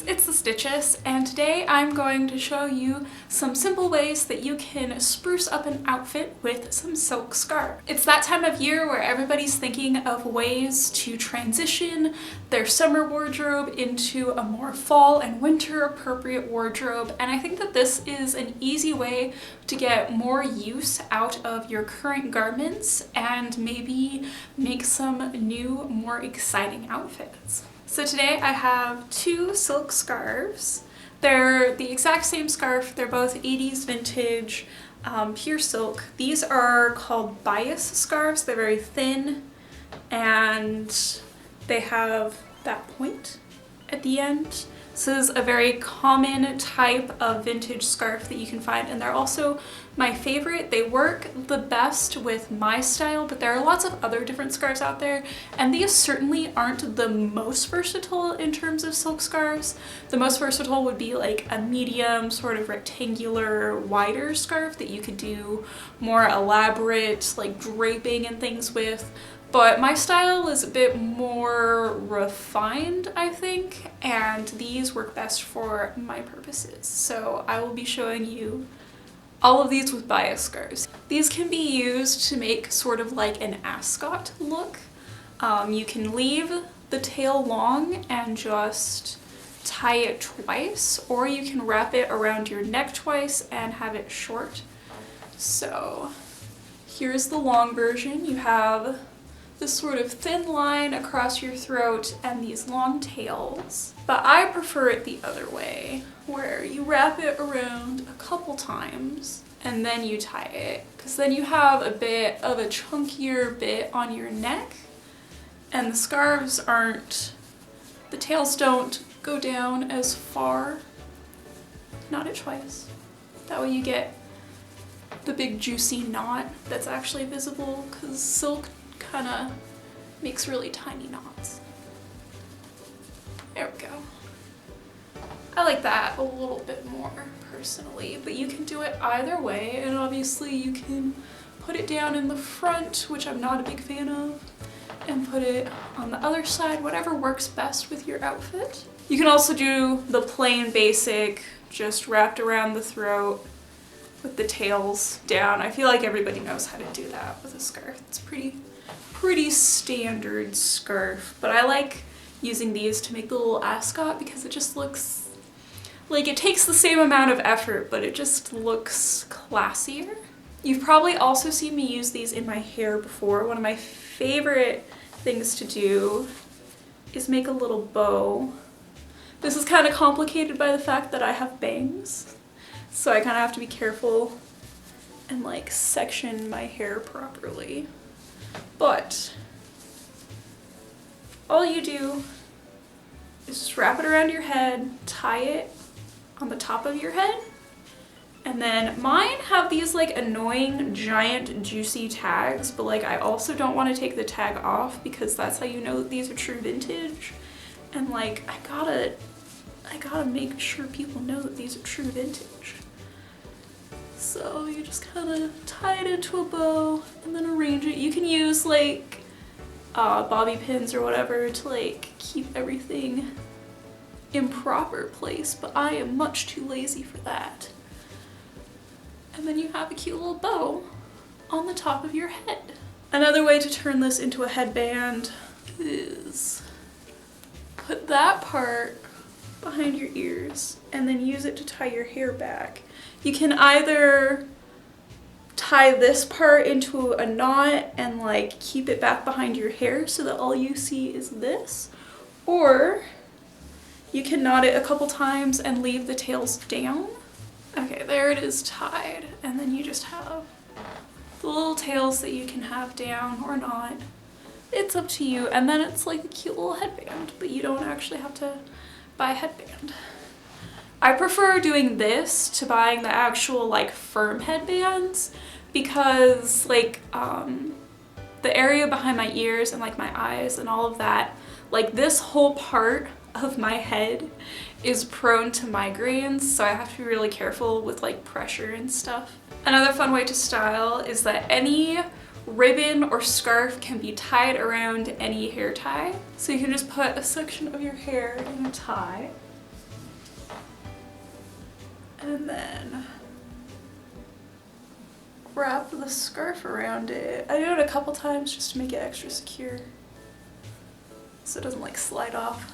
it's the Stitches, and today I'm going to show you some simple ways that you can spruce up an outfit with some silk scarf. It's that time of year where everybody's thinking of ways to transition their summer wardrobe into a more fall and winter appropriate wardrobe, and I think that this is an easy way to get more use out of your current garments and maybe make some new, more exciting outfits. So today I have two silk scarves. They're the exact same scarf. They're both 80s vintage pure silk. These are called bias scarves. They're very thin and they have that point at the end. This is a very common type of vintage scarf that you can find, and they're also my favorite. They work the best with my style, but there are lots of other different scarves out there, and these certainly aren't the most versatile in terms of silk scarves. The most versatile would be like a medium, sort of rectangular, wider scarf that you could do more elaborate like draping and things with. But my style is a bit more refined, I think, and these work best for my purposes. So I will be showing you all of these with bias scarves. These can be used to make sort of like an ascot look. You can leave the tail long and just tie it twice, or you can wrap it around your neck twice and have it short. So here's the long version. You have this sort of thin line across your throat and these long tails. But I prefer it the other way, where you wrap it around a couple times and then you tie it, because then you have a bit of a chunkier bit on your neck, and the scarves aren't, the tails don't go down as far. Knot it twice. That way you get the big juicy knot that's actually visible, because silk kind of makes really tiny knots. There we go. I like that a little bit more personally, but you can do it either way, and obviously you can put it down in the front, which I'm not a big fan of, and put it on the other side, whatever works best with your outfit. You can also do the plain basic, just wrapped around the throat with the tails down. I feel like everybody knows how to do that with a scarf. It's pretty standard scarf, but I like using these to make the little ascot because it just looks like it takes the same amount of effort, but it just looks classier. You've probably also seen me use these in my hair before. One of my favorite things to do is make a little bow. This is kind of complicated by the fact that I have bangs, so I kind of have to be careful and like section my hair properly. But all you do is just wrap it around your head, tie it on the top of your head, and then mine have these like annoying giant juicy tags, but like I also don't want to take the tag off because that's how you know that these are true vintage, and like I gotta make sure people know that these are true vintage. So you just kind of tie it into a bow and then arrange it. You can use like bobby pins or whatever to like keep everything in proper place, but I am much too lazy for that. And then you have a cute little bow on the top of your head. Another way to turn this into a headband is put that part behind your ears and then use it to tie your hair back. You can either tie this part into a knot and like keep it back behind your hair so that all you see is this, or you can knot it a couple times and leave the tails down. Okay, there it is tied, and then you just have the little tails that you can have down or not. It's up to you, and then it's like a cute little headband, but you don't actually have to buy a headband. I prefer doing this to buying the actual like firm headbands because like the area behind my ears and like my eyes and all of that, like this whole part of my head is prone to migraines, so I have to be really careful with like pressure and stuff. Another fun way to style is that any ribbon or scarf can be tied around any hair tie. So you can just put a section of your hair in a tie And then wrap the scarf around it. I do it a couple times just to make it extra secure so it doesn't like slide off.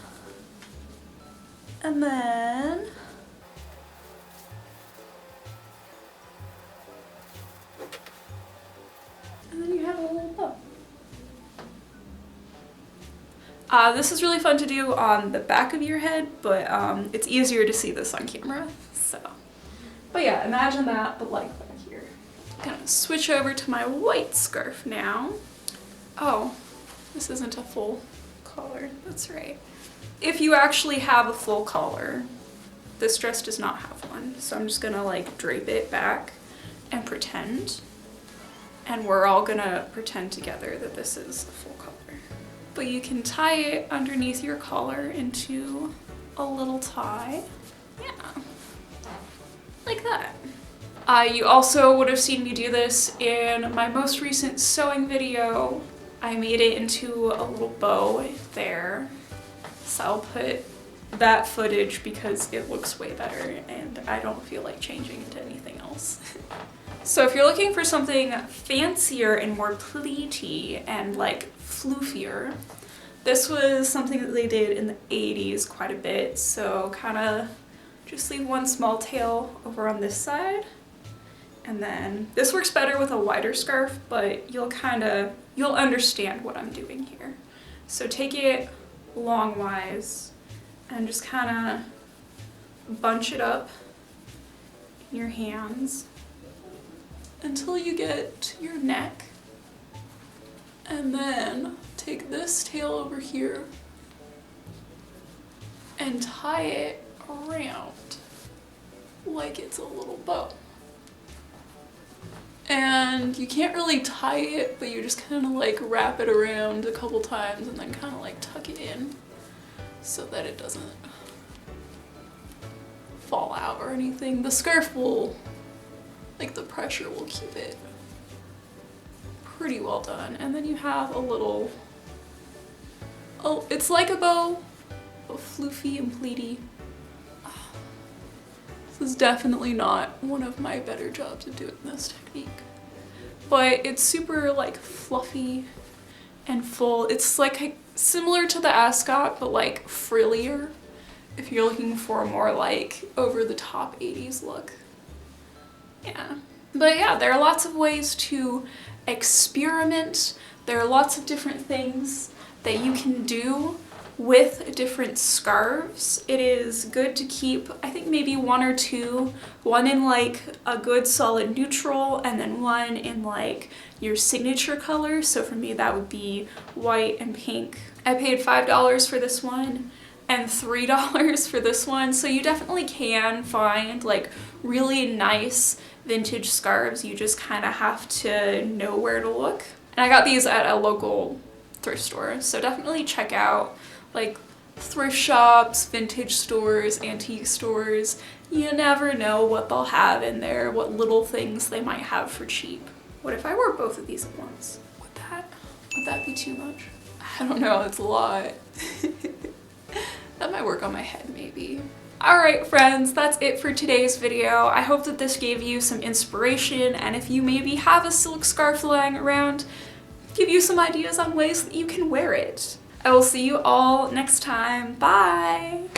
And then you have a little bow. This is really fun to do on the back of your head, but it's easier to see this on camera, so. But yeah, imagine that, but like back here. I'm gonna switch over to my white scarf now. Oh, this isn't a full collar, that's right. If you actually have a full collar, this dress does not have one, so I'm just gonna like drape it back and pretend. And we're all gonna pretend together that this is a full collar. But you can tie it underneath your collar into a little tie. Yeah, like that. You also would have seen me do this in my most recent sewing video. I made it into a little bow there. So I'll put that footage because it looks way better and I don't feel like changing into anything else. So if you're looking for something fancier and more pleaty and like floofier, this was something that they did in the 80s quite a bit. So kind of just leave one small tail over on this side. And then this works better with a wider scarf, but you'll understand what I'm doing here. So take it longwise and just kind of bunch it up in your hands until you get to your neck, and then take this tail over here and tie it around like it's a little bow. And you can't really tie it, but you just kind of like wrap it around a couple times and then kind of like tuck it in so that it doesn't fall out or anything. The scarf will, like the pressure will keep it pretty well done. And then you have a little, oh, it's like a bow, but floofy and pleaty. This is definitely not one of my better jobs of doing this technique, but it's super like fluffy and full. It's like similar to the ascot, but like frillier if you're looking for a more like over the top 80s look. Yeah, but yeah, there are lots of ways to experiment. There are lots of different things that you can do with different scarves. It is good to keep, I think maybe one or two, one in like a good solid neutral and then one in like your signature color. So for me that would be white and pink. I paid $5 for this one and $3 for this one. So you definitely can find like really nice vintage scarves. You just kind of have to know where to look. And I got these at a local thrift store. So definitely check out like thrift shops, vintage stores, antique stores. You never know what they'll have in there, what little things they might have for cheap. What if I wore both of these at once? Would that be too much? I don't know, it's a lot. That might work on my head maybe. Alright friends, that's it for today's video. I hope that this gave you some inspiration, and if you maybe have a silk scarf lying around, give you some ideas on ways that you can wear it. I will see you all next time. Bye!